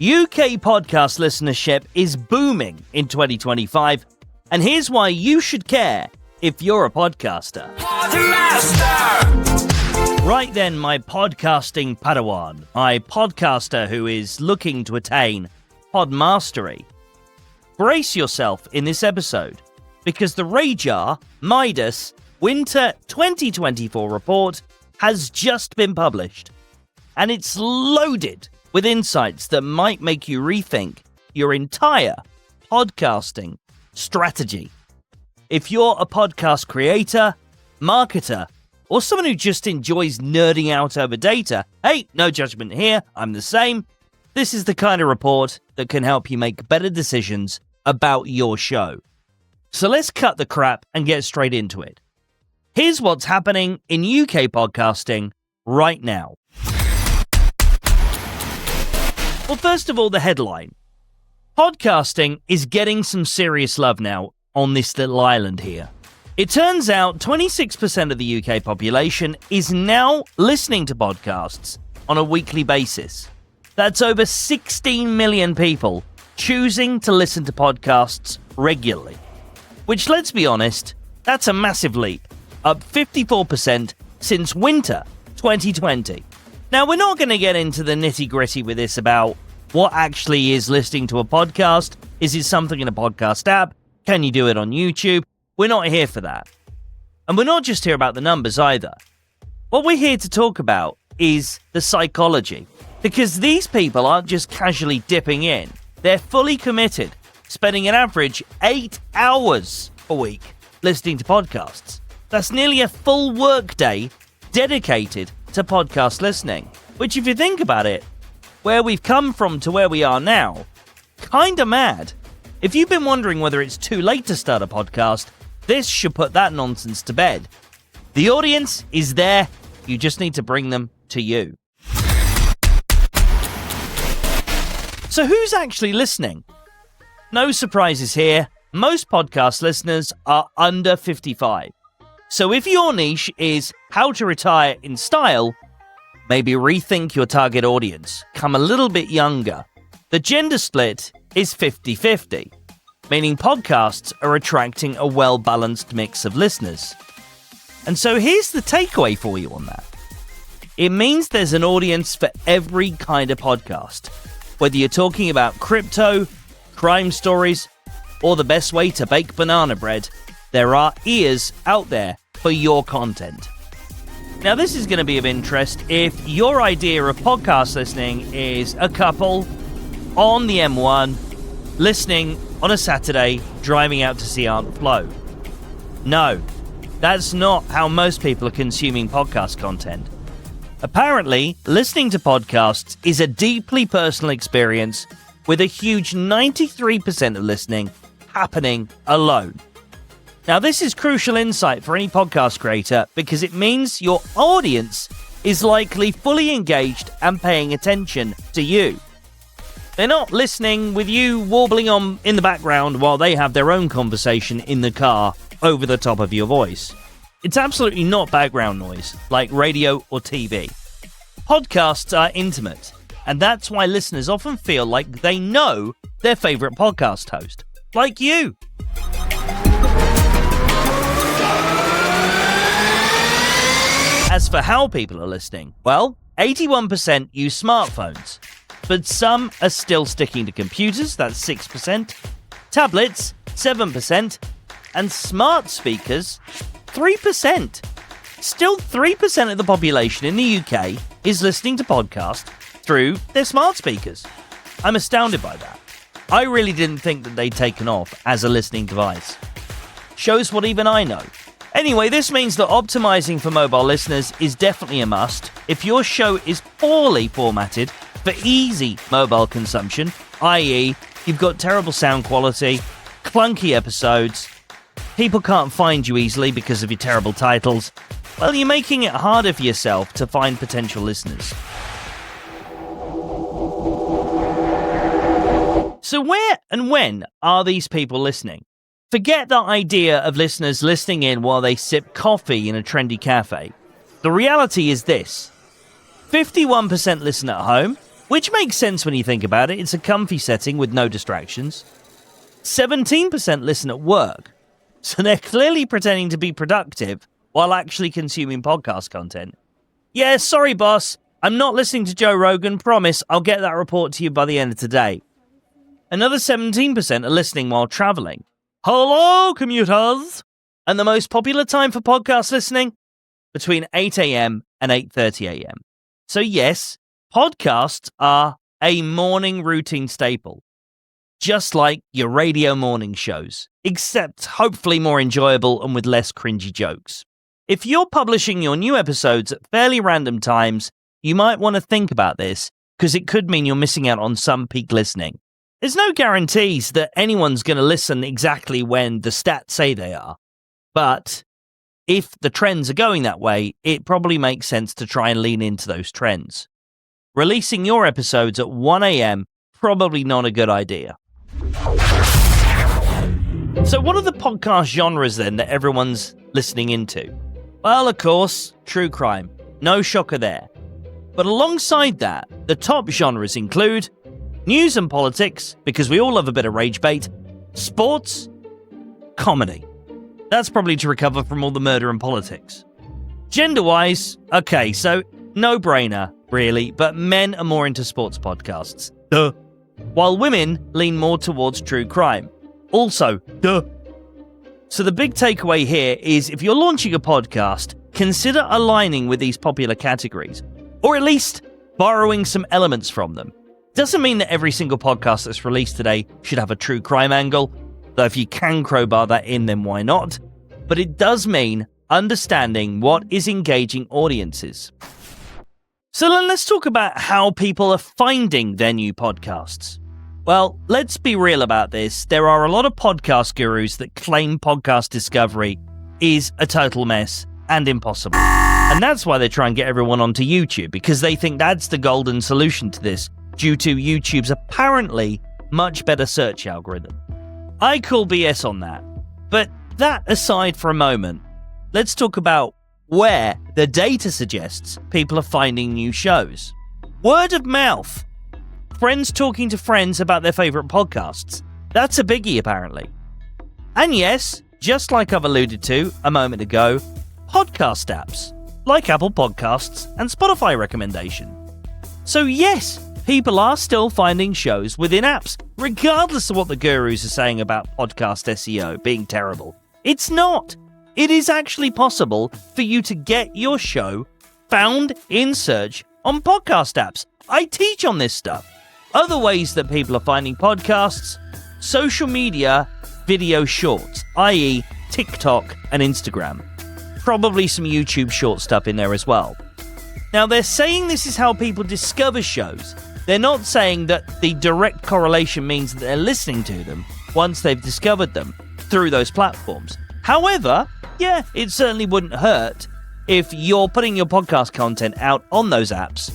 UK podcast listenership is booming in 2025, and here's why you should care if you're a podcaster. Right then, my podcasting Padawan, my podcaster who is looking to attain pod mastery. Brace yourself in this episode, because the RAJAR Midas Winter 2024 report has just been published, and it's loaded with insights that might make you rethink your entire podcasting strategy. If you're a podcast creator, marketer, or someone who just enjoys nerding out over data, hey, no judgment here, I'm the same. This is the kind of report that can help you make better decisions about your show. So let's cut the crap and get straight into it. Here's what's happening in UK podcasting right now. Well, first of all, the headline. Podcasting is getting some serious love now on this little island here. It turns out 26% of the UK population is now listening to podcasts on a weekly basis. That's over 16 million people choosing to listen to podcasts regularly. Which, let's be honest, that's a massive leap, up 54% since winter 2020. Now, we're not going to get into the nitty-gritty with this about what actually is listening to a podcast. Is it something in a podcast app? Can you do it on YouTube? We're not here for that. And we're not just here about the numbers either. What we're here to talk about is the psychology. Because these people aren't just casually dipping in. They're fully committed, spending an average 8 hours a week listening to podcasts. That's nearly a full workday dedicated to podcast listening. Which, if you think about it, where we've come from to where we are now, kinda mad. If you've been wondering whether it's too late to start a podcast, this should put that nonsense to bed. The audience is there, you just need to bring them to you. So who's actually listening? No surprises here, most podcast listeners are under 55. So if your niche is how to retire in style, maybe rethink your target audience, come a little bit younger. The gender split is 50-50, meaning podcasts are attracting a well-balanced mix of listeners. And so here's the takeaway for you on that. It means there's an audience for every kind of podcast. Whether you're talking about crypto, crime stories, or the best way to bake banana bread, there are ears out there for your content. Now, this is going to be of interest if your idea of podcast listening is a couple on the M1 listening on a Saturday driving out to see Aunt Flo. No, that's not how most people are consuming podcast content. Apparently, listening to podcasts is a deeply personal experience with a huge 93% of listening happening alone. Now, this is crucial insight for any podcast creator because it means your audience is likely fully engaged and paying attention to you. They're not listening with you warbling on in the background while they have their own conversation in the car over the top of your voice. It's absolutely not background noise like radio or TV. Podcasts are intimate, and that's why listeners often feel like they know their favorite podcast host, like you. As for how people are listening, well, 81% use smartphones, but some are still sticking to computers, that's 6%, tablets, 7%, and smart speakers, 3%. Still 3% of the population in the UK is listening to podcasts through their smart speakers. I'm astounded by that. I really didn't think that they'd taken off as a listening device. Shows what even I know. Anyway, this means that optimizing for mobile listeners is definitely a must. If your show is poorly formatted for easy mobile consumption, i.e., you've got terrible sound quality, clunky episodes, people can't find you easily because of your terrible titles, well, you're making it harder for yourself to find potential listeners. So where and when are these people listening? Forget that idea of listeners listening in while they sip coffee in a trendy cafe. The reality is this. 51% listen at home, which makes sense when you think about it. It's a comfy setting with no distractions. 17% listen at work, so they're clearly pretending to be productive while actually consuming podcast content. Yeah, sorry, boss. I'm not listening to Joe Rogan. Promise, I'll get that report to you by the end of today. Another 17% are listening while traveling. Hello, commuters! And the most popular time for podcast listening? Between 8 a.m. and 8:30 a.m. So yes, podcasts are a morning routine staple. Just like your radio morning shows, except hopefully more enjoyable and with less cringy jokes. If you're publishing your new episodes at fairly random times, you might want to think about this, because it could mean you're missing out on some peak listening. There's no guarantees that anyone's going to listen exactly when the stats say they are. But if the trends are going that way, it probably makes sense to try and lean into those trends. Releasing your episodes at 1 a.m., probably not a good idea. So what are the podcast genres then that everyone's listening into? Well, of course, true crime. No shocker there. But alongside that, the top genres include news and politics, because we all love a bit of rage bait, sports, comedy. That's probably to recover from all the murder and politics. Gender-wise, okay, so no-brainer, really, but men are more into sports podcasts. Duh. While women lean more towards true crime. Also, duh. So the big takeaway here is if you're launching a podcast, consider aligning with these popular categories, or at least borrowing some elements from them. Doesn't mean that every single podcast that's released today should have a true crime angle, though if you can crowbar that in, then why not? But it does mean understanding what is engaging audiences. So then let's talk about how people are finding their new podcasts. Well, let's be real about this. There are a lot of podcast gurus that claim podcast discovery is a total mess and impossible. And that's why they try and get everyone onto YouTube, because they think that's the golden solution to this, due to YouTube's apparently much better search algorithm. I call BS on that. But that aside for a moment, let's talk about where the data suggests people are finding new shows. Word of mouth. Friends talking to friends about their favourite podcasts. That's a biggie, apparently. And yes, just like I've alluded to a moment ago, podcast apps, like Apple Podcasts and Spotify recommendation. So yes, people are still finding shows within apps, regardless of what the gurus are saying about podcast SEO being terrible. It's not. It is actually possible for you to get your show found in search on podcast apps. I teach on this stuff. Other ways that people are finding podcasts, social media video shorts, i.e. TikTok and Instagram. Probably some YouTube short stuff in there as well. Now, they're saying this is how people discover shows. They're not saying that the direct correlation means that they're listening to them once they've discovered them through those platforms. However, yeah, it certainly wouldn't hurt if you're putting your podcast content out on those apps,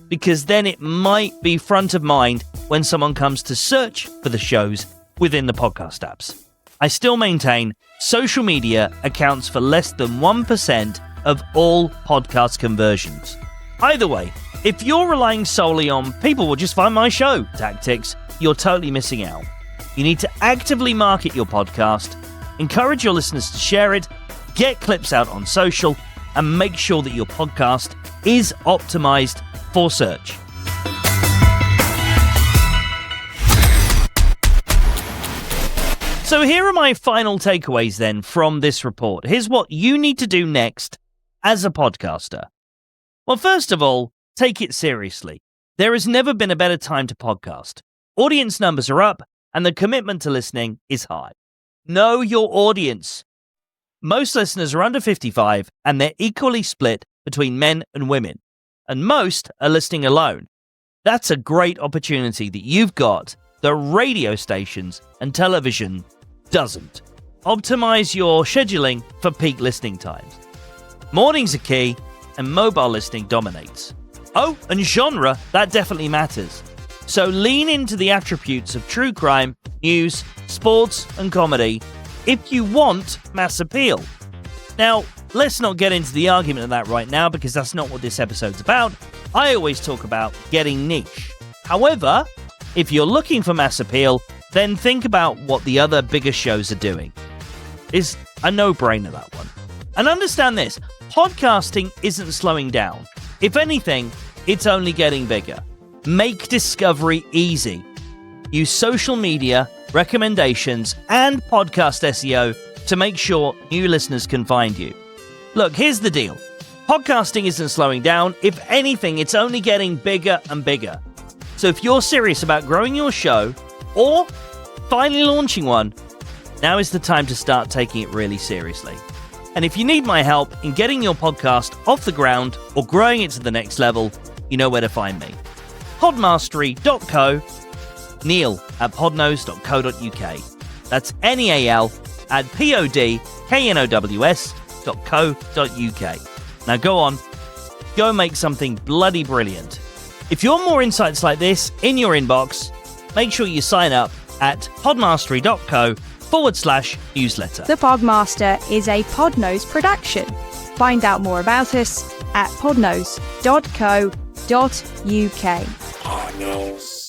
because then it might be front of mind when someone comes to search for the shows within the podcast apps. I still maintain social media accounts for less than 1% of all podcast conversions. Either way, if you're relying solely on people will just find my show tactics, you're totally missing out. You need to actively market your podcast, encourage your listeners to share it, get clips out on social, and make sure that your podcast is optimized for search. So here are my final takeaways then from this report. Here's what you need to do next as a podcaster. Well, first of all, take it seriously. There has never been a better time to podcast. Audience numbers are up, and the commitment to listening is high. Know your audience. Most listeners are under 55, and they're equally split between men and women. And most are listening alone. That's a great opportunity that you've got that radio stations and television doesn't. Optimize your scheduling for peak listening times. Mornings are key, and mobile listening dominates. Oh, and genre, that definitely matters. So lean into the attributes of true crime, news, sports, and comedy if you want mass appeal. Now, let's not get into the argument of that right now, because that's not what this episode's about. I always talk about getting niche. However, if you're looking for mass appeal, then think about what the other bigger shows are doing. It's a no-brainer, that one. And understand this, podcasting isn't slowing down. If anything, it's only getting bigger. Make discovery easy. Use social media, recommendations, and podcast SEO to make sure new listeners can find you. Look, here's the deal. Podcasting isn't slowing down. If anything, it's only getting bigger and bigger. So if you're serious about growing your show or finally launching one, now is the time to start taking it really seriously. And if you need my help in getting your podcast off the ground or growing it to the next level, you know where to find me. Podmastery.co, Neil at podnose.co.uk. That's Neal at podknows.co.uk. Now go on, go make something bloody brilliant. If you want more insights like this in your inbox, make sure you sign up at podmastery.co/newsletter. The Podmaster is a Podnose production. Find out more about us at podnose.co.uk. Podnose.